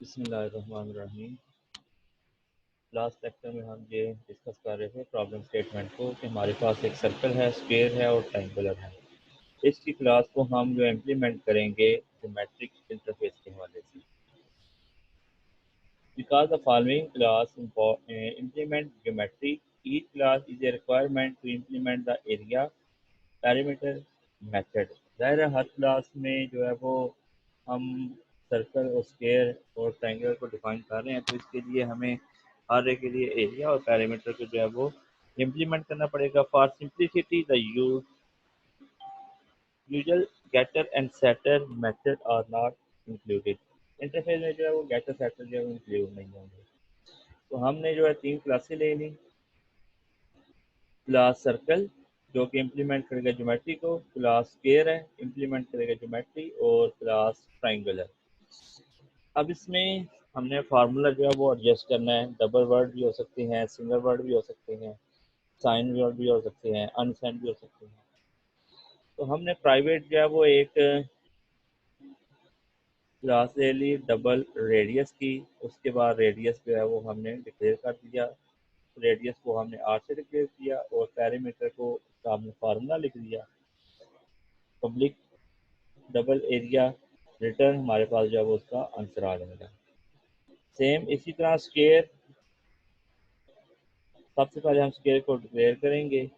बिस्मिल्लाहिर्रहमानिर्रहीम। Last lecture में हम ये डिस्कस कर रहे थे प्रॉब्लम स्टेटमेंट को कि हमारे पास एक सर्कल है, स्क्वायर है और ट्रायंगुलर है। इसकी क्लास को हम जो इम्प्लीमेंट करेंगे ज्योमेट्रिक इंटरफेस के हवाले से। Because the following class implement geometry, each class is a requirement to implement the area parameter method. ज़ाहिर है हर क्लास में जो है वो हम सर्कल और स्क्वायर और ट्रायंगल को डिफाइन कर रहे हैं, तो इसके लिए हमें हर एक के लिए एरिया और पैरामीटर को जो है वो इम्प्लीमेंट करना पड़ेगा। For simplicity the usual getter and setter method are not included. Interface में जो है वो गेटर सेटर जो है वो इंक्लूड नहीं होंगे। तो हमने जो है तीन क्लासें ले ली। क्लास सर्कल जो कि इम्प्लीमेंट करेगा ज्योमेट्री को, क्लास स्क्वायर है इम्प्लीमेंट करेगा ज्योमेट्री, और क्लास ट्रायंगुलर। अब इसमें हमने फार्मूला जो है वो एडजस्ट करना है। डबल वर्ड भी हो सकते हैं, सिंगल वर्ड भी हो सकते हैं, साइन वर्ड भी हो सकते हैं, अनसाइन भी हो सकते हैं। तो हमने प्राइवेट जो है वो एक क्लास ले ली डबल रेडियस की। उसके बाद रेडियस जो है वो हमने डिक्लेयर कर दिया, रेडियस को हमने आर से डिक्लेयर किया और पैरामीटर को हमने फार्मूला लिख दिया। पब्लिक डबल एरिया रिटर्न हमारे पास जो है वो उसका आंसर आ जाएगा। सेम इसी तरह स्क्वायर, सबसे पहले हम स्क्वायर को डिक्लेयर करेंगे,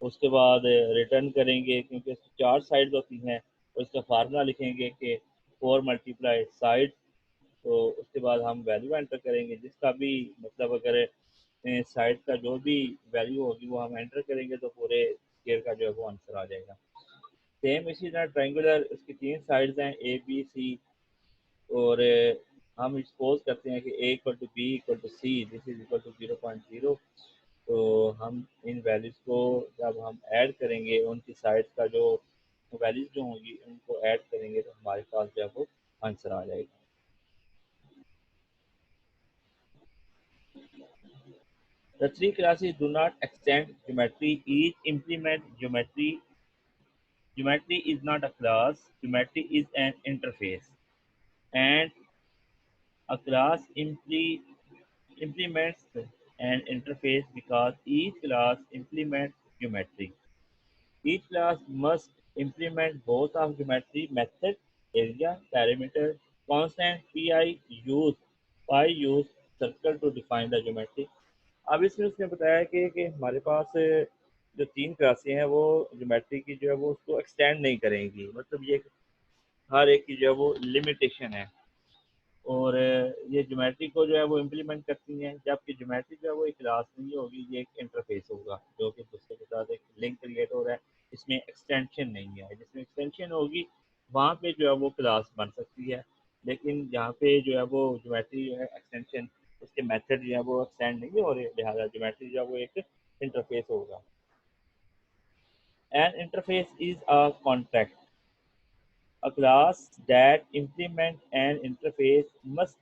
उसके बाद रिटर्न करेंगे क्योंकि इसकी चार साइड होती हैं, और इसका फार्मूला लिखेंगे कि 4 मल्टीप्लाई साइड। तो उसके बाद हम वैल्यू एंटर करेंगे, जिसका भी मतलब अगर साइड का जो भी वैल्यू होगी वो हम एंटर करेंगे तो पूरे स्क्वायर का जो है वो आंसर आ जाएगा। सेम इसी तरह ट्रायंगुलर, इसकी तीन साइड्स हैं ए बी सी, और हम सपोज करते हैं कि A equal to B equal to C, this is equal to 0.0। तो हम इन वैल्यूज़ को जब हम ऐड करेंगे, उनकी साइड्स का जो वैल्यूज़ जो होंगी उनको ऐड करेंगे तो हमारे पास जो है वो आंसर आ जाएगा। The three classes do not extend geometry, each implement geometry. Geometry is not a class, geometry is an interface. And a class implements an interface because each class implements geometry. Each class must implement both of geometry method, area, perimeter, constant pi use circle to define the geometry. अब इसमें उसने बताया कि हमारे पास जो तीन क्लासें हैं वो ज्योमेट्री की जो है वो उसको एक्सटेंड नहीं करेंगी, मतलब ये हर एक की जो है वो लिमिटेशन है, और ये ज्योमेट्री को जो है वो इम्प्लीमेंट करती हैं। जबकि ज्योमेट्री जो है वो एक क्लास नहीं होगी, ये एक इंटरफेस होगा जो कि दूसरे के साथ एक लिंक क्रिएट हो रहा है। इसमें एक्सटेंशन नहीं है, जिसमें एक्सटेंशन होगी वहाँ पे जो है वो क्लास बन सकती है, लेकिन जहाँ पे जो है वो ज्योमेट्री जो है एक्सटेंशन, उसके मेथड जो है वो एक्सटेंड नहीं हो रहे, लिहाजा ज्योमेट्री जो है वो एक इंटरफेस होगा। N interface is a contract, a class that implement an interface must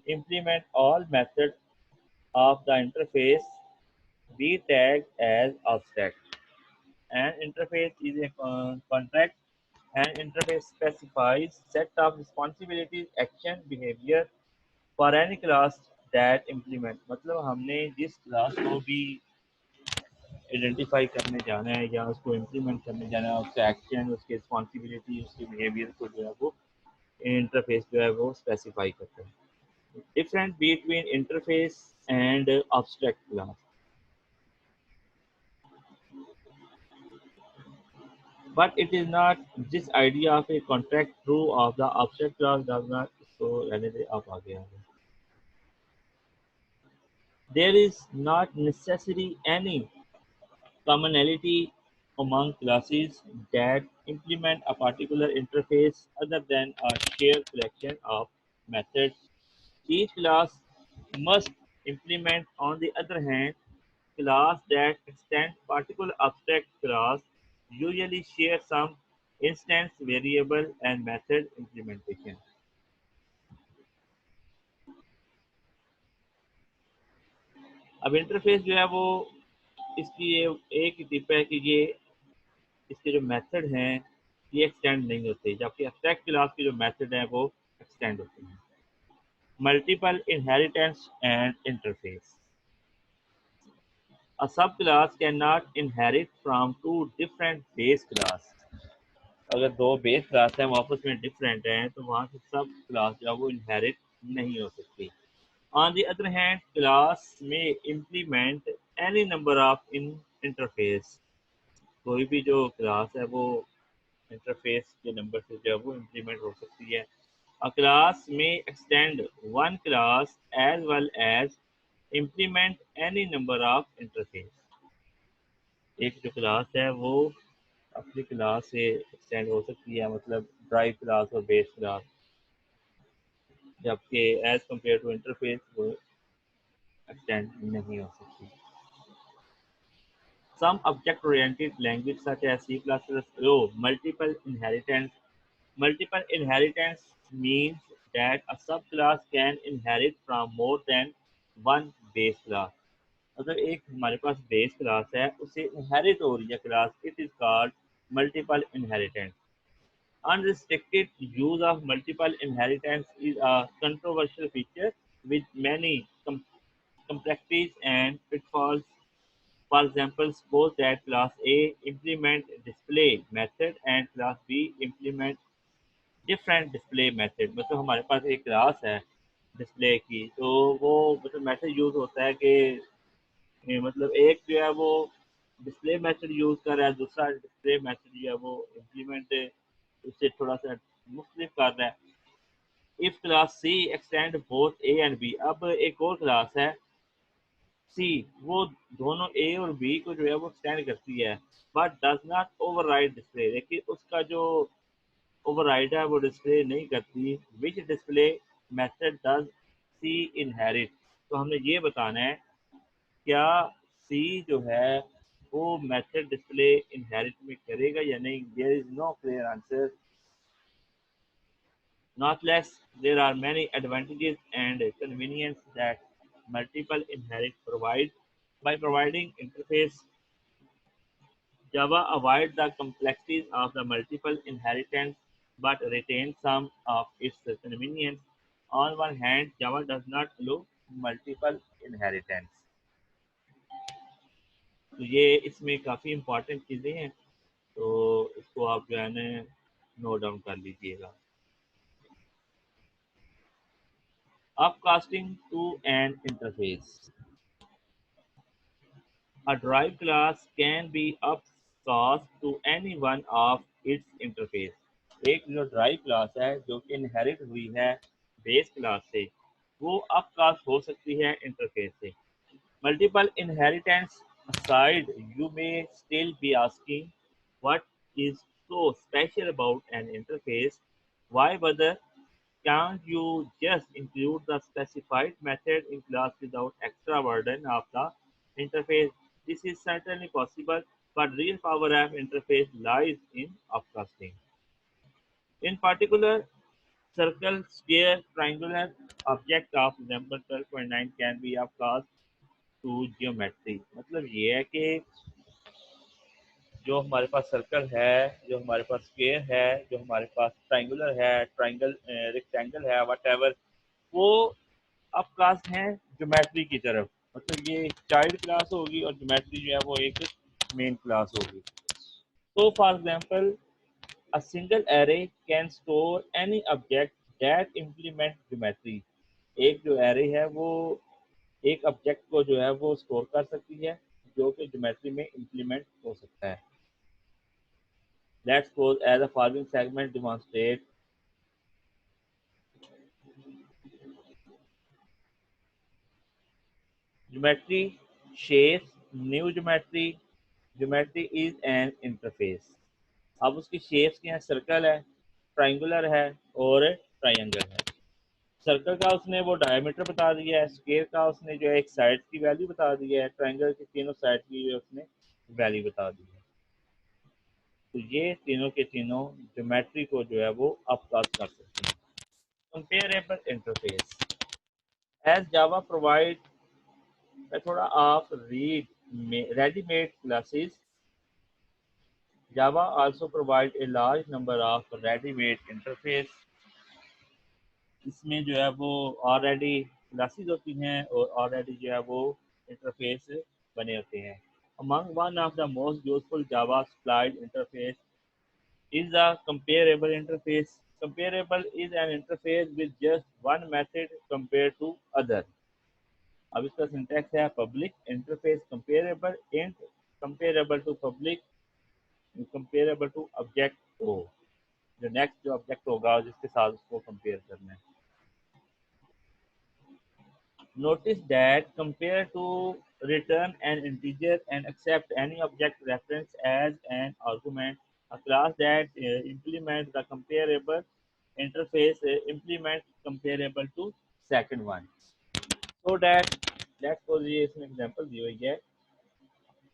implement all methods of the interface be tagged as abstract. An interface is a contract. An interface specifies set of responsibilities, action, behavior for any class that implement। मतलब हमने जिस class को भी identify करने जाना है या उसको इम्प्लीमेंट करने जाना है, उसका एक्शन, उसकी रिस्पॉन्सिबिलिटी, उसके बिहेवियर को जो है वो इंटरफेस जो है वो स्पेसिफाई करता है। Difference between interface and abstract class. But it is not this idea of a contract true of the abstract class does not so रहने दे, आप आगे आ गए। There is not necessarily any commonality among classes that implement a particular interface other than a shared collection of methods. Each class must implement, on the other hand, class that extend particular abstract class usually share some instance variable and method implementation। अब interface जो है वो इसकी ये एक ही tip है कि ये इसके जो मेथड हैं ये एक्सटेंड नहीं होते, जबकि एब्स्ट्रैक्ट क्लास के जो मेथड हैं वो एक्सटेंड होते हैं। multiple inheritance and interface. A subclass cannot inherit from two different base class. अगर दो बेस क्लास हैं वो आपस में डिफरेंट हैं तो वहाँ से सब क्लास जो है वो इनहेरिट नहीं हो सकती. On the other hand, class may implement any number of in interface. कोई भी जो क्लास है वो इंटरफेस के नंबर से जो है वो इम्प्लीमेंट हो सकती है. A class may extend one class as well as implement any number of interface. एक जो क्लास है वो अपनी क्लास से एक्सटेंड हो सकती है, मतलब ड्राइव क्लास और बेस क्लास, जबकि एज कम्पेयर टू इंटरफेस वो एक्सटेंड नहीं हो सकती. Some object-oriented languages such as C++ allow multiple inheritance. Multiple inheritance means that a subclass can inherit from more than one base class. अगर एक हमारे पास base class है उसे इनहेरिट हो रही है class, it is called multiple inheritance. Unrestricted use of multiple inheritance is a controversial feature with many complexities and pitfalls. For example, suppose that class A implement display method and class B implement different display method. मतलब हमारे पास एक class है display की, तो वो मतलब method use होता है कि मतलब एक जो है वो डिस्प्ले मेथड यूज कर रहा है, दूसरा डिस्प्ले मेथड जो है वो इम्प्लीमेंट उससे थोड़ा सा मुख्तलिफ कर रहा है. If class C extend both A and B, अब एक और क्लास है सी, वो दोनों ए और बी को जो है वो एक्सटेंड करती है, but does not override display, लेकिन उसका जो ओवरराइड है वो डिस्प्ले नहीं करती. विच display method does she inherit, तो हमने ये बताना है क्या सी जो है वो मेथड डिस्प्ले इनहेरिट में करेगा या नहीं. There is no clear answer. Nonetheless, there are many advantages and convenience that multiple inherit provide. By providing interface, Java avoids the complexities of the multiple inheritance but retains some of its convenience. On one hand, Java does not allow multiple inheritance. तो ये इसमें काफ़ी important चीज़ें हैं, तो इसको आप जो है ना नोट डाउन कर लीजिएगा. Upcasting to an interface. A drive class can be upcast to any one of its interface. एक जो ड्राइव क्लास है जो कि इनहेरिट हुई है बेस क्लास से, वो अपकास्ट हो सकती है इंटरफेस से. Multiple inheritance aside, you may still be asking what is so special about an interface? Why bother? Can't you just include the specified method in class without extra burden of the interface? This is certainly possible, but real power of interface lies in upcasting. In particular, circle, square, triangular object of example 12.9 can be upcast to geometry. मतलब ये है कि जो हमारे पास circle है, जो हमारे पास square है, जो हमारे पास ट्रायंगुलर है, ट्रायंगल रेक्टेंगल है, व्हाटएवर, वो अपकास्ट हैं ज्योमेट्री की तरफ. मतलब ये चाइल्ड क्लास होगी और ज्योमेट्री जो है वो एक मेन क्लास होगी. तो for example a single array can store any object that implement geometry. एक जो एरे है वो एक ऑब्जेक्ट को जो है वो स्टोर कर सकती है जो कि ज्योमेट्री में इम्प्लीमेंट हो सकता है. Let's suppose as a following segment demonstrate geometry shapes new geometry. Geometry is an interface. अब उसकी शेप्स क्या है, सर्कल है, ट्राइंगुलर है और ट्राइंगल है. सर्कल का उसने वो डायमीटर बता दिया है, स्क्वायर का उसने जो है एक साइड की वैल्यू बता दी है, ट्राइंगल की तीनों साइड की जो उसने वैल्यू बता दी है. तो ये तीनों के तीनों ज्योमेट्री को जो है वो अपकास्ट कर सकते हैं. Comparable interface. As Java provide method of ready-made classes, Java also provides a large number of ready-made interface इसमें जो है वो ऑलरेडी क्लासेस होती हैं और ऑलरेडी जो है वो इंटरफेस बने होते हैं। Among one of the most useful Java supplied interface is a comparable interface. Comparable is an interface with just one method compared to other. अब इसका सिंटैक्स है public interface comparable int comparable to public comparable to object O जो next जो object होगा जिसके साथ उसको compare करना है। Notice that compare to return an integer and accept any object reference as an argument. A class that implements the comparable interface implement comparable to second one. So that let's suppose ये इसमें example दी हुई है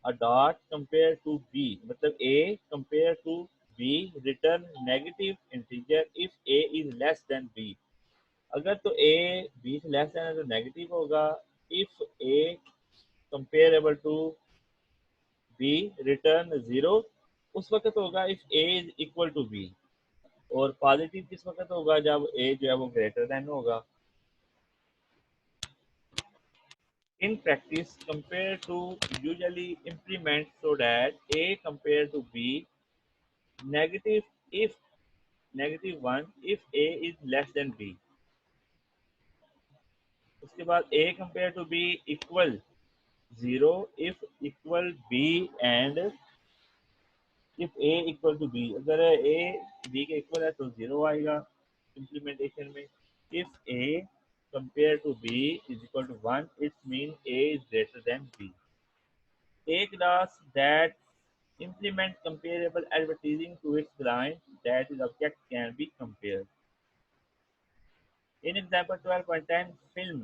a dot compare to b मतलब a compare to b return negative integer if a is less than b अगर तो a b से less है तो नेगेटिव होगा if a comparable to b return zero उस वक्त होगा if a is equal to b और पॉजिटिव किस वक्त होगा जब a जो है वो ग्रेटर देन होगा। In practice compare to usually implement so that a compare to b negative if negative one if a is less than b उसके बाद a compare to b equal zero if equal b and if A equal to B अगर A B के equal है तो zero आएगा implementation में। If A compare to B is equal to one it mean A is greater than B. A class that implement comparable advertising to its client that is object can be compared. In example 12.10 film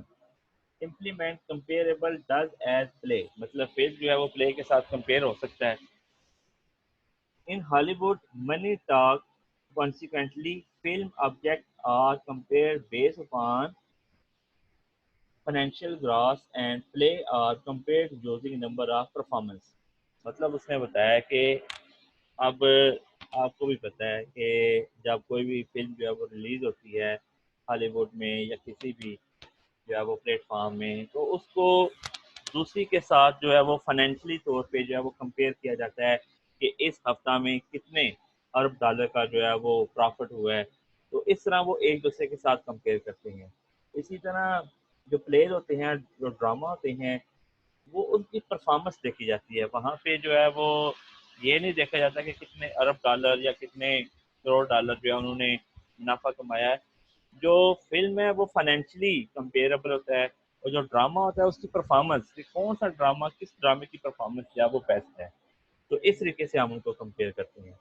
implement comparable does as play मतलब film जो है वो play के साथ compare हो सकता है। In Hollywood, money talk. Consequently, film objects are compared based upon financial gross and play are compared using number of performance. मतलब उसने बताया कि अब आपको भी पता है कि जब कोई भी फिल्म जो है वो रिलीज होती है हॉलीवुड में या किसी भी जो है वो प्लेटफॉर्म में तो उसको दूसरी के साथ जो है वो फाइनेंशियली तौर पे जो है वो कंपेयर किया जाता है कि इस हफ्ता में कितने अरब डॉलर का जो है वो प्रॉफिट हुआ है। तो इस तरह वो एक दूसरे के साथ कंपेयर करते हैं। इसी तरह जो प्लेज होते हैं जो ड्रामा होते हैं वो उनकी परफॉर्मेंस देखी जाती है। वहाँ पे जो है वो ये नहीं देखा जाता कि कितने अरब डॉलर या कितने करोड़ डॉलर जो है उन्होंने मुनाफा कमाया है। जो फ़िल्म है वो फाइनेंशियली कंपेरेबल होता है और जो ड्रामा होता है उसकी परफॉर्मेंस कि कौन सा ड्रामा किस ड्रामे की परफॉर्मेंस जो है वो बेस्ट है। तो इस तरीके से हम उनको कंपेयर करते हैं।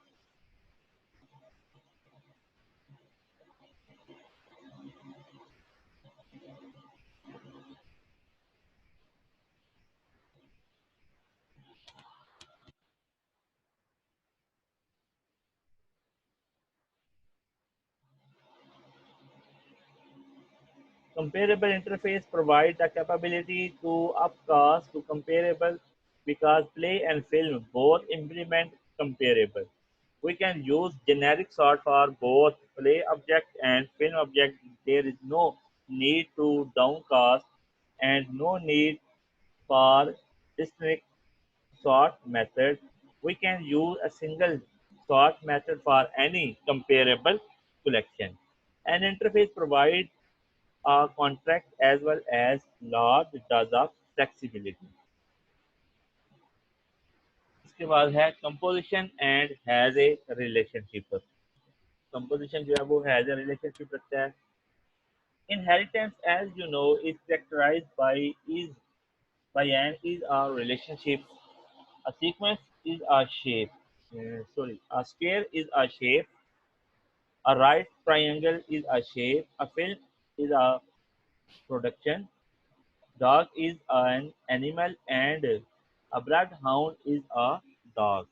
Comparable interface provide the capability to upcast to comparable because play and film both implement comparable. We can use generic sort for both play object and film object. There is no need to downcast and no need for distinct sort method. We can use a single sort method for any comparable collection. An interface provides a contract as well as large dose of flexibility. इसके बाद है composition and has a relationship. Composition जो है वो has a relationship रखता है। Inheritance, as you know, is characterized by an is a relationship. A sequence is a shape. Sorry, a square is a shape. A right triangle is a shape. A film is a production. Dog is an animal and a bloodhound is a dog.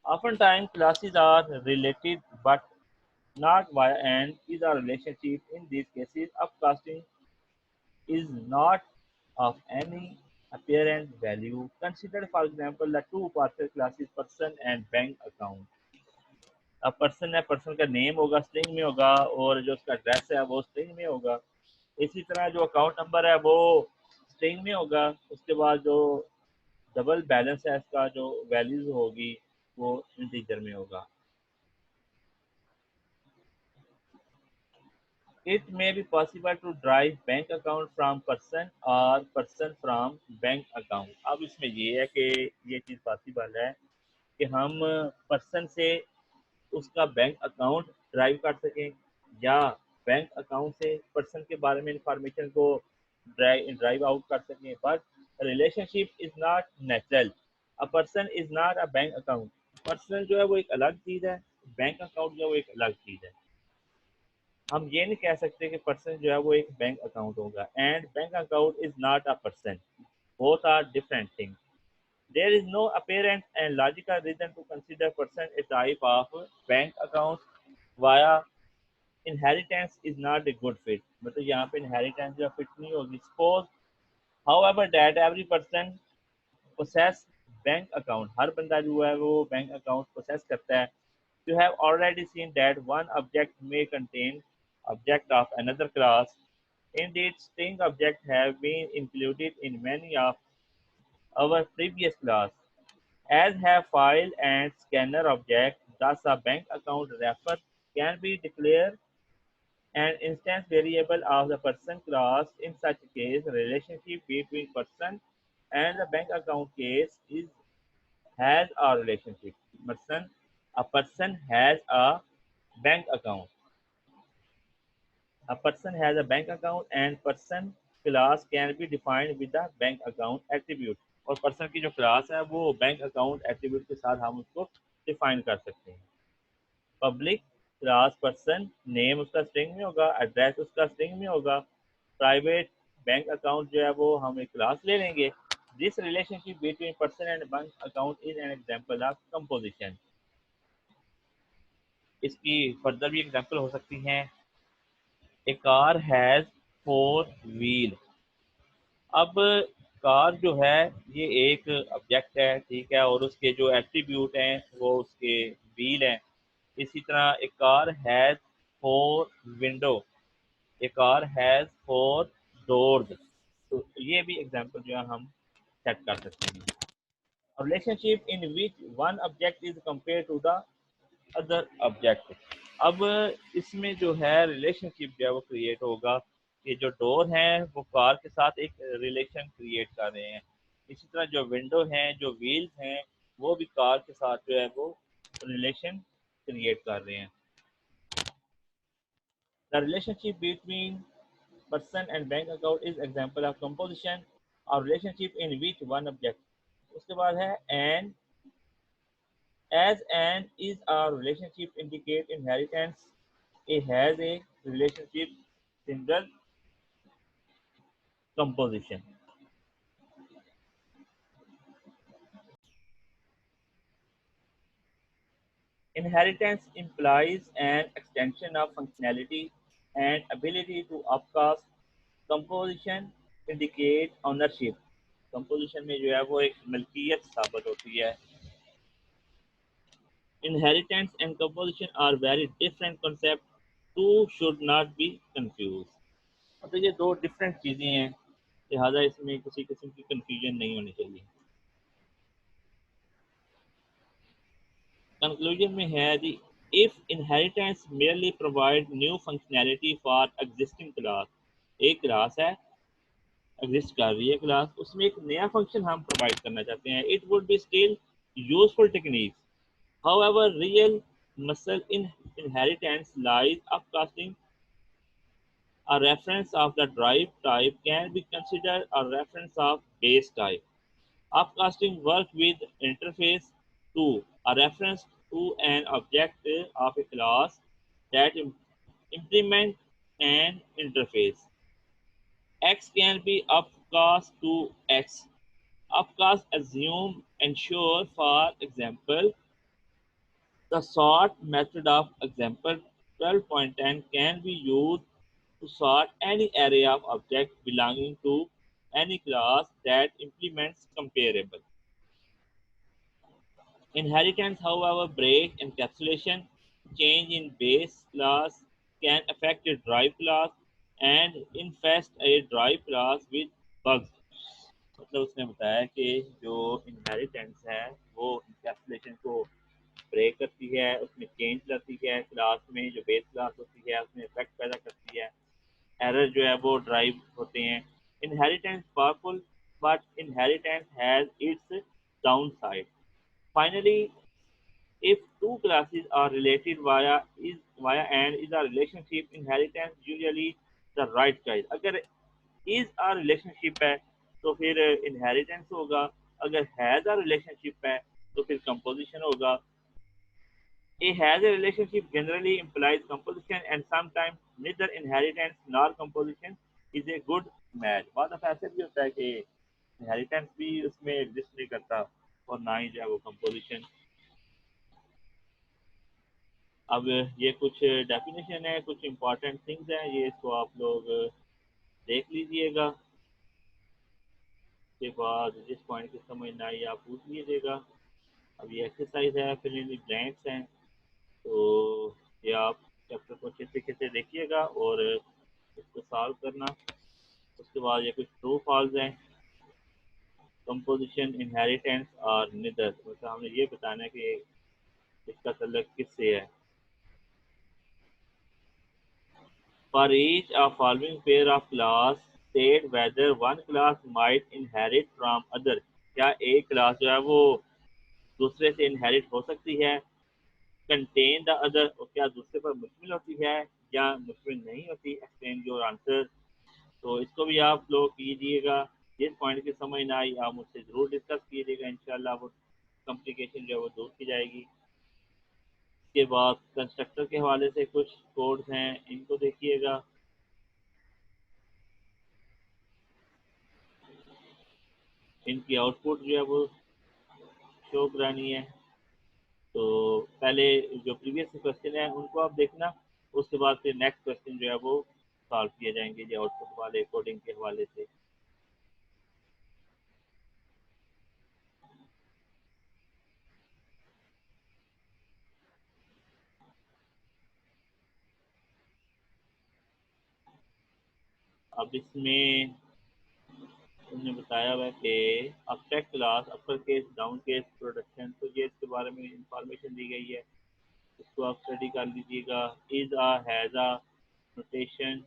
Oftentimes, classes are related but not via an is a relationship. In these cases, upcasting is not of any apparent value. Consider, for example, the two parcel classes person and bank account. अब person है, person का name होगा string में होगा, और जो उसका address है वो स्ट्रिंग में होगा। इसी तरह जो अकाउंट नंबर है वो स्ट्रिंग में होगा। उसके बाद जो डबल बैलेंस है इसका जो वैल्यूज होगी वो इंटीजर में होगा। It may be possible to derive bank account from person or person from bank account। अब इसमें ये है कि ये चीज़ पॉसिबल है कि हम पर्सन से उसका बैंक अकाउंट ड्राइव कर सकें, या बैंक अकाउंट से पर्सन के बारे में इंफॉर्मेशन को ड्राइव आउट कर सकें। But relationship is not natural. A person is not a bank account. Person जो है वो एक अलग चीज़ है, बैंक अकाउंट जो है वो एक अलग चीज़ है। हम ये नहीं कह सकते कि पर्सन जो है वो एक बैंक अकाउंट होगा, and bank account is not a person. Both are different things. There is no apparent and logical reason to consider person a type of bank account via inheritance is not a good fit. मतलब यहाँ पे inheritance जो fit नहीं होगी। Suppose however that every person possess bank account. हर बंदा जो है वो बैंक अकाउंट पोसेस करता है। You have already seen that one object may contain object of another class. Indeed, string objects have been included in many of our previous class, as have file and scanner objects. Thus, a bank account refer can be declared an instance variable of the person class. In such a case, relationship between person and the bank account case is has a relationship. Person, a person has a bank account. A person has a bank account and person class can be defined with the bank account attribute। और person की जो class है वो bank account attribute के साथ हम उसको define कर सकते हैं। पब्लिक क्लास पर्सन, नेम उसका स्ट्रिंग में होगा, एड्रेस उसका स्ट्रिंग में होगा। प्राइवेट बैंक अकाउंट जो है वो हम एक क्लास ले लेंगे। This relationship between person and bank account is an example of composition. इसकी फर्दर भी एग्जांपल हो सकती हैं। ए कार हैज फोर व्हील। अब कार जो है ये एक ऑब्जेक्ट है, ठीक है, और उसके जो एट्रीब्यूट हैं वो उसके व्हील हैं। इसी तरह a car has four window, a car has four doors. तो ये भी एग्जांपल जो है हम सेट कर सकते हैं। Relationship in which one object is compare to the other object. अब इसमें जो है रिलेशनशिप जो है वो क्रिएट होगा कि जो डोर हैं वो कार के साथ एक रिलेशन क्रिएट कर रहे हैं। इसी तरह जो विंडो हैं, जो व्हील्स हैं, वो भी कार के साथ जो है वो रिलेशन क्रिएट कर रहे हैं। The relationship between person and bank account is example of composition or relationship in which one object। उसके बाद है and, as and is a relationship indicate inheritance। A has a relationship single composition। Inheritance implies an extension of functionality and ability to upcast। Composition indicate ownership। Composition में जो है वो एक मल्कियत साबित होती है। Inheritance and composition are very different concepts। Two should not be confused। मतलब ये दो डिफरेंट चीज़ें हैं, लिहाजा इसमें किसी किस्म की कंफ्यूजन नहीं होनी चाहिए। कंक्लूजन में है the, if inheritance merely provide new functionality for existing class. एक क्लास है, एग्जिस्ट कर रही है क्लास, उसमें एक नया फंक्शन हम प्रोवाइड करना चाहते हैं, it would be still useful technique. However, real muscle in inheritance lies upcasting। A reference of the derived type can be considered a reference of base type। Upcasting works with interface to a reference to an object of a class that implement an interface। X can be upcast to X। Upcast assume ensure, for example, the sort method of example 12.10 can be used to sort any array of objects belonging to any class that implements comparable। Inheritance, however, breaks encapsulation change in base class can affect a drive class and infest a drive class with bugs. मतलब उसने बताया कि जो inheritance है वो इंकैप्सुलेशन को break करती है, उसमें चेंज लाती है क्लास में, जो बेस क्लास होती है उसमें इफेक्ट पैदा करती है, एरर जो है वो ड्राइव होते हैं. Inheritance powerful but inheritance has its down side. Finally, if two classes are related via and is a relationship, inheritance usually the right choice. अगर is a relationship है तो फिर inheritance होगा, अगर has a relationship है तो फिर composition होगा. A has a relationship generally implies composition and sometimes neither inheritance nor composition is a good match. बाद में ऐसे भी होता है कि inheritance भी उसमें exist नहीं करता और ना ही जो है वो composition. अब ये कुछ डेफिनेशन है, कुछ इंपॉर्टेंट थिंग्स हैं, ये इसको आप लोग देख लीजिएगा. के बाद जिस पॉइंट की समझ ना आई आप पूछ लीजिएगा. अब ये एक्सरसाइज है, फिल इन द ब्लैंक्स हैं, तो ये आप चैप्टर को अच्छे तरीके से देखिएगा और इसको सॉल्व करना. उसके बाद ये कुछ ट्रू फॉल्स हैं. कंपोजिशन, इनहेरिटेंस और निदर, मतलब हमने ये बताना है कि इसका तल्लुक किससे है. For each of following pair of class, state whether one class might inherit from other. क्या एक क्लास जो है वो दूसरे से इनहेरिट हो सकती है. कंटेन द अदर, और क्या दूसरे पर मुश्तमिल होती है या मुश्तमिल नहीं होती. Explain your answer. तो इसको भी आप लोग कीजिएगा. जिस पॉइंट की समझ ना आई आप मुझसे ज़रूर डिस्कस कीजिएगा, इंशाल्लाह वो कॉम्प्लिकेशन जो है वो दूर की जाएगी. इसके बाद कंस्ट्रक्टर के हवाले से कुछ कोड्स हैं, इनको देखिएगा. इनकी आउटपुट जो है वो शो करानी है. तो पहले जो प्रीवियस क्वेश्चन है उनको आप देखना, उसके बाद फिर नेक्स्ट क्वेश्चन जो है वो सॉल्व किए जाएंगे जो आउटपुट वाले कोडिंग के हवाले से. अब इसमें उन्होंने बताया हुआ है कि abstract class, upper case, down case, production, तो ये इसके बारे में इंफॉर्मेशन दी गई है, इसको आप स्टडी कर लीजिएगा. Is a, has a, notation,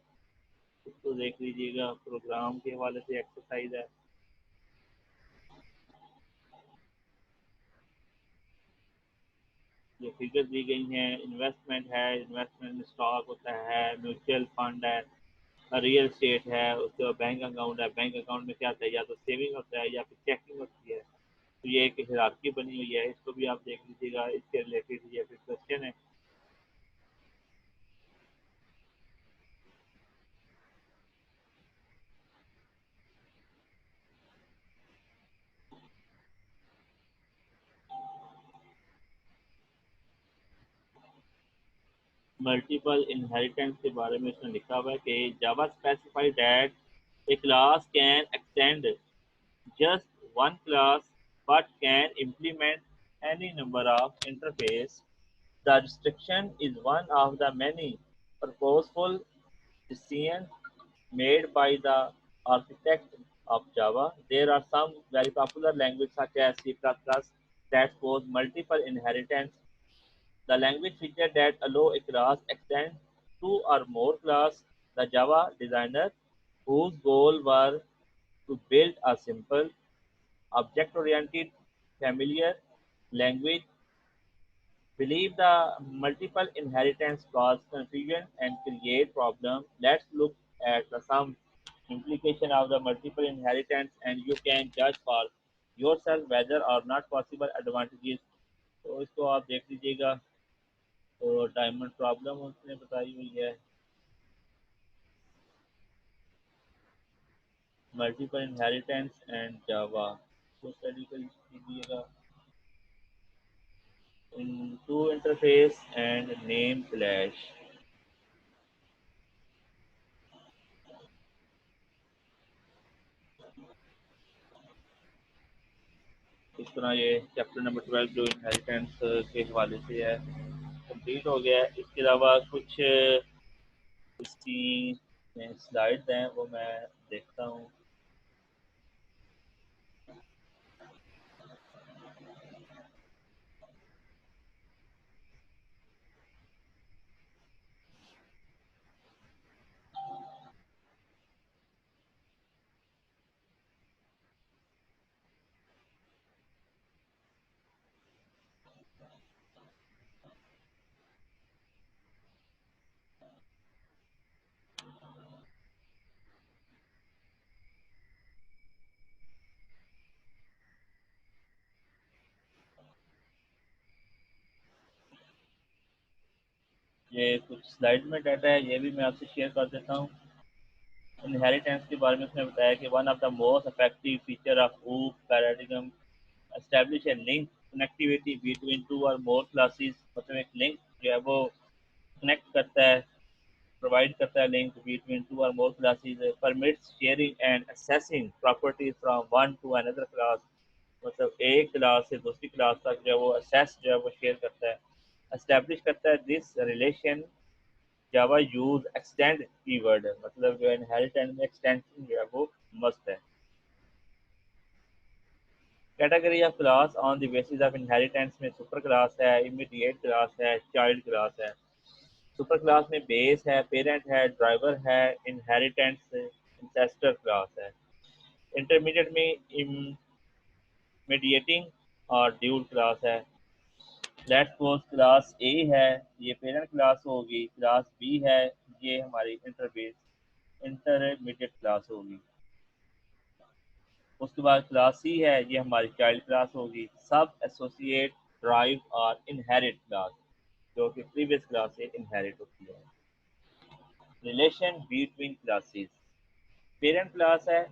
इसको देख लीजिएगा. प्रोग्राम के हवाले से एक्सरसाइज है. जो फिगर दी गई हैं, इन्वेस्टमेंट है, इन्वेस्टमेंट में स्टॉक होता है, म्यूचुअल फंड है, रियल एस्टेट है, उसके बाद बैंक अकाउंट है. बैंक अकाउंट में क्या होता है, या तो सेविंग होता है या फिर चेकिंग होती है. तो ये एक हिरार्की बनी हुई है, इसको भी आप देख लीजिएगा. इसके रिलेटेड ये फिर क्वेश्चन है. मल्टीपल इनहेरिटेंस के बारे में इसमें लिखा हुआ है कि Java specified that a class can extend just one class but can implement any number of interface. The restriction is one of the many purposeful decisions made by the architect of Java. There are some very popular languages such as C++ that suppose multiple inheritance. The language feature that allow a class extend two or more class. The Java designer, whose goal were to build a simple, object-oriented, familiar language, believe the multiple inheritance cause confusion and create problems. Let's look at the some implication of the multiple inheritance and you can judge for yourself whether or not possible advantages. तो इसको आप देख लीजिएगा. तो diamond problem उसने बताई हुई है. मल्टीपल इनहेरिटेंस एंड जावा को स्टडी कर लीजिएगा. In two interface and name clash. इस तरह ये चैप्टर नंबर 12 जो इनहेरिटेंस के हवाले से है कंप्लीट हो गया है। इसके अलावा कुछ इसकी स्लाइड्स हैं वो मैं देखता हूँ। ये कुछ स्लाइड में डाटा है, ये भी मैं आपसे शेयर कर देता हूँ। इनहेरिटेंस के बारे में उसने बताया कि one of the most effective feature of OOP paradigm establish A link connectivity between two और मोर क्लासेस। मतलब एक लिंक जो है वो कनेक्ट करता है, प्रोवाइड करता है लिंक बिटवीन टू और more classes, permits sharing and assessing properties from one two another class. मतलब एक क्लास से दूसरी क्लास तक जो है वो असेस जो है वो शेयर करता है, एस्टैब्लिश करता है this relation. Java use extend keyword, मतलब जो इनहेरिटेंस में एक्सटेंशन जो है वो मस्ट है। Category of class on the basis of inheritance में सुपर क्लास है, इमीडिएट क्लास है, चाइल्ड क्लास है। सुपर क्लास में बेस है, पेरेंट है, ड्राइवर है, इनहेरिटेंस इंसेस्टर क्लास है। इंटरमीडिएट में इमीडिएटिंग और ड्यूल क्लास है। लेट्स सपोज क्लास ए है, ये पेरेंट क्लास होगी, क्लास बी है, ये हमारी इंटरमीडिएट क्लास होगी। उसके बाद क्लास सी है, ये हमारी चाइल्ड क्लास होगी। सब एसोसिएट, ड्राइव और इनहेरिट क्लास, जो कि प्रीवियस क्लास से इनहेरिट होती है। Relation between classes, parent class है,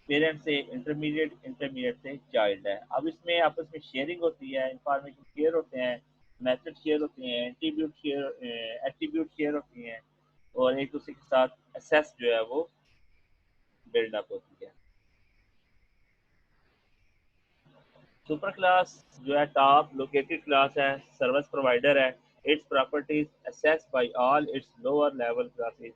पेरेंट से इंटरमीडिएट, इंटरमीडिएट से चाइल्ड है। अब इसमें आपस में शेयरिंग होती है, इंफॉर्मेशन शेयर होते हैं, मेथड शेयर होते हैं, एट्रीब्यूट शेयर होती हैं, और एक दूसरे के साथ एसेस जो है वो बिल्डअप होती है। सुपर क्लास जो है टॉप लोकेटेड क्लास है, सर्विस प्रोवाइडर है। Its properties access by all its lower level classes.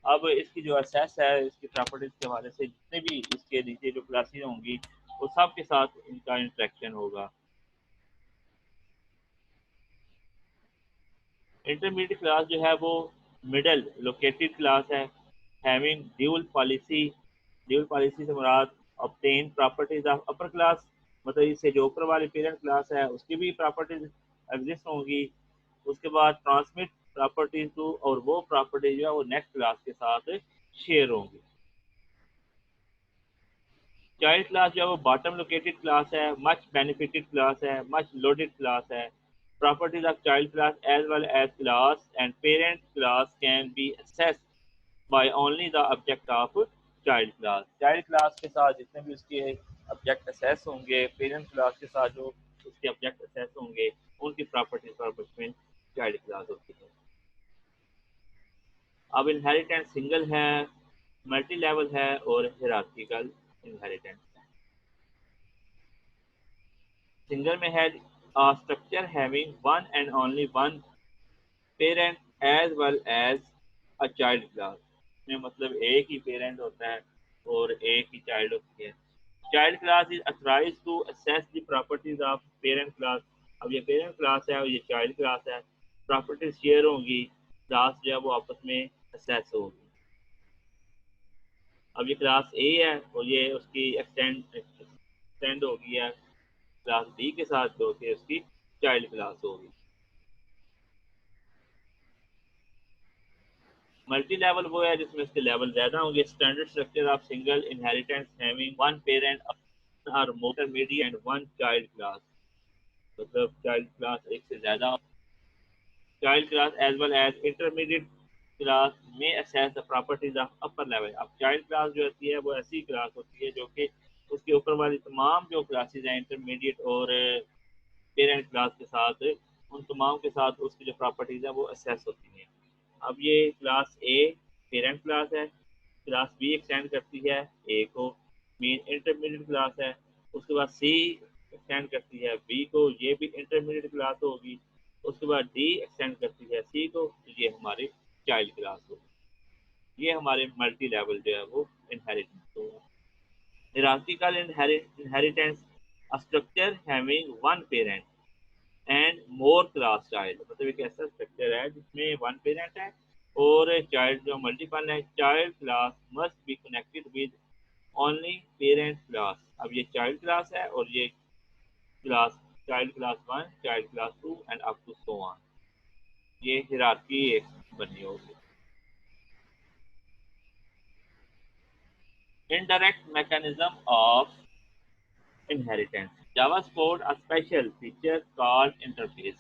अब इसकी जो असेस है, इसकी प्रॉपर्टीज के हवाले से जितने भी इसके नीचे जो क्लासेज होंगी वो सब के साथ इनका इंटरेक्शन होगा। इंटरमीडिएट क्लास जो है वो मिडल लोकेटेड क्लास है, हैविंग ड्यूल पॉलिसी से मुराद obtain properties of upper class. मतलब इससे जो ऊपर वाली पेरेंट क्लास है उसकी भी प्रॉपर्टीज एग्जिस्ट होंगी। उसके बाद ट्रांसमिट प्रॉपर्टीज टू, और वो प्रॉपर्टी जो है वो नेक्स्ट क्लास के साथ शेयर होंगी। चाइल्ड क्लास जो है वो बॉटम लोकेटेड क्लास है, मच बेनिफिटेड क्लास है, मच लोडेड क्लास है। Properties of child class as well as class and parent class can be accessed by only the object of child class. Child class के साथ जितने भी उसके object access होंगे, parent class के साथ जो उसके ऑब्जेक्ट असेस होंगे, उनकी प्रॉपर्टीज पर में चाइल्ड क्लास होती है। अब इनहेरिटेंस सिंगल है, मल्टी लेवल है और हिरार्किकल इनहेरिटेंस। सिंगल में है structure having one and only one parent as well as a child class. में मतलब एक ही पेरेंट होता है और एक ही चाइल्ड होती है। Child class is authorise to access the properties of parent class. अब ये पेरेंट क्लास है और ये चाइल्ड क्लास है, प्रॉपर्टीज शेयर होंगी, क्लास जो है वो आपस में असेस होगी। अब ये क्लास ए है और ये उसकी एक्सटेंड होगी है क्लास बी के साथ, जो कि उसकी चाइल्ड क्लास होगी। मल्टी लेवल वो है जिसमें इसके लेवल ज्यादा होंगे। Standard structure of single inheritance having one parent और मोटर मीडिया एंड वन चाइल्ड क्लास। मतलब चाइल्ड क्लास एक से ज्यादा। Child class as well as intermediate class में access the properties of upper level. अब चाइल्ड क्लास जो होती है वो ऐसी क्लास होती है जो कि उसके ऊपर वाली तमाम जो क्लासेज हैं इंटरमीडिएट और पेरेंट क्लास के साथ, उन तमाम के साथ उसकी जो प्रॉपर्टीज हैं वो असेस होती हैं। अब ये क्लास ए पेरेंट क्लास है, क्लास बी एक्सटेंड करती है ए को, मेन इंटरमीडिएट क्लास है। उसके बाद सी एक्सटेंड करती है बी को, ये भी इंटरमीडिएट क्लास होगी। उसके बाद डी एक्सटेंड करती है सी को, तो ये हमारी चाइल्ड क्लास हो। ये हमारे मल्टी लेवल जो है वो इनहेरिटेंस होगा। hierarchical inheritance, a structure having one parent and more class child, मतलब एक ऐसा स्ट्रक्चर है जिसमें वन पेरेंट है और चाइल्ड जो मल्टीपल है। Child class must be connected with only parent class. अब ये चाइल्ड क्लास है और ये class child class one, child class two and up to so on. ये हिरार्की एक बनी होगी। Indirect mechanism of inheritance. Java scored a special feature called interface.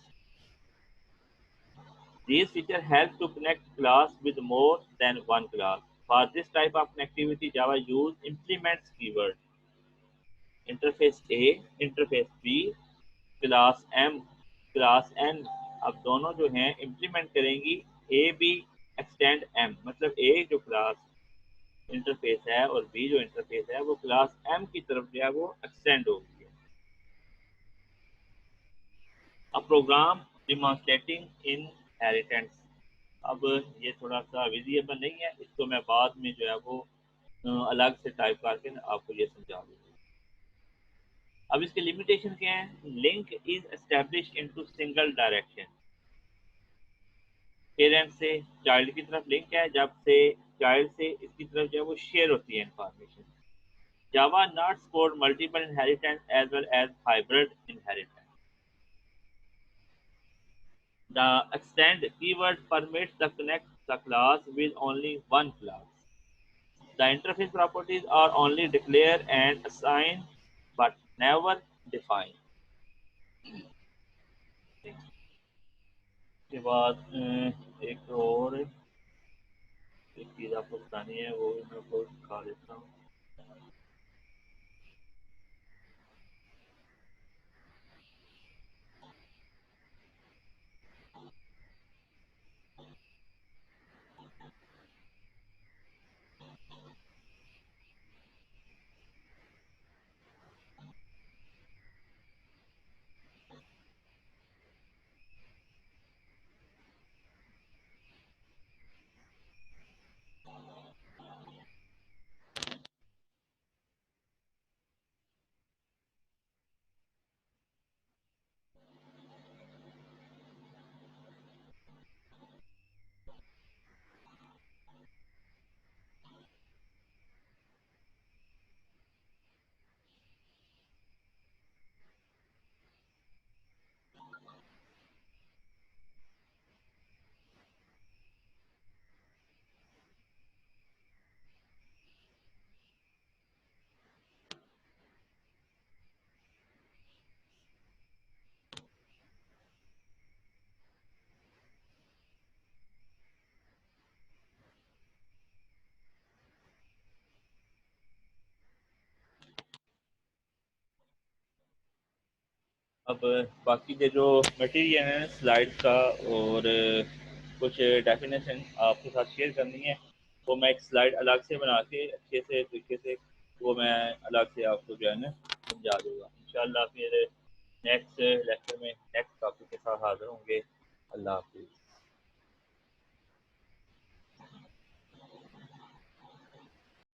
These features help to connect class with more than one class. For this type of connectivity, Java use implements keyword. Interface A, interface B, class M, class N। अब दोनों जो हैं implement करेंगी A B extend M, मतलब A जो class interface है और B जो इंटरफेस है वो क्लास M की तरफ जो है वो एक्सटेंड होगी। A program demonstrating inheritance। अब ये थोड़ा सा विजिबल नहीं है, इसको मैं बाद में जो है वो अलग से टाइप करके ना आपको ये समझा दूंगा। अब इसके लिमिटेशन क्या है? Link is establish into single direction. Parent से चाइल्ड की तरफ लिंक है, जब से चाइल्ड से इसकी तरफ जो है वो शेयर होती है information. Java not support multiple inheritance as well as hybrid inheritance. The extend keyword permits the connect the class with only one class. The interface properties are only declare and assign but never define। इसके बाद एक और एक चीज़ आपको बतानी है, वो भी मैं आपको दिखा देता हूँ। अब बाकी के जो मटेरियल है स्लाइड्स का और कुछ डेफिनेशन आपके साथ शेयर करनी है, वो मैं एक स्लाइड अलग से बना के अच्छे से तरीके से वो मैं अलग से आपको जो है ना समझा दूँगा। इंशाल्लाह फिर नेक्स्ट लेक्चर में नेक्स्ट टॉपिक के साथ हाज़िर होंगे। अल्लाह हाफ़िज़।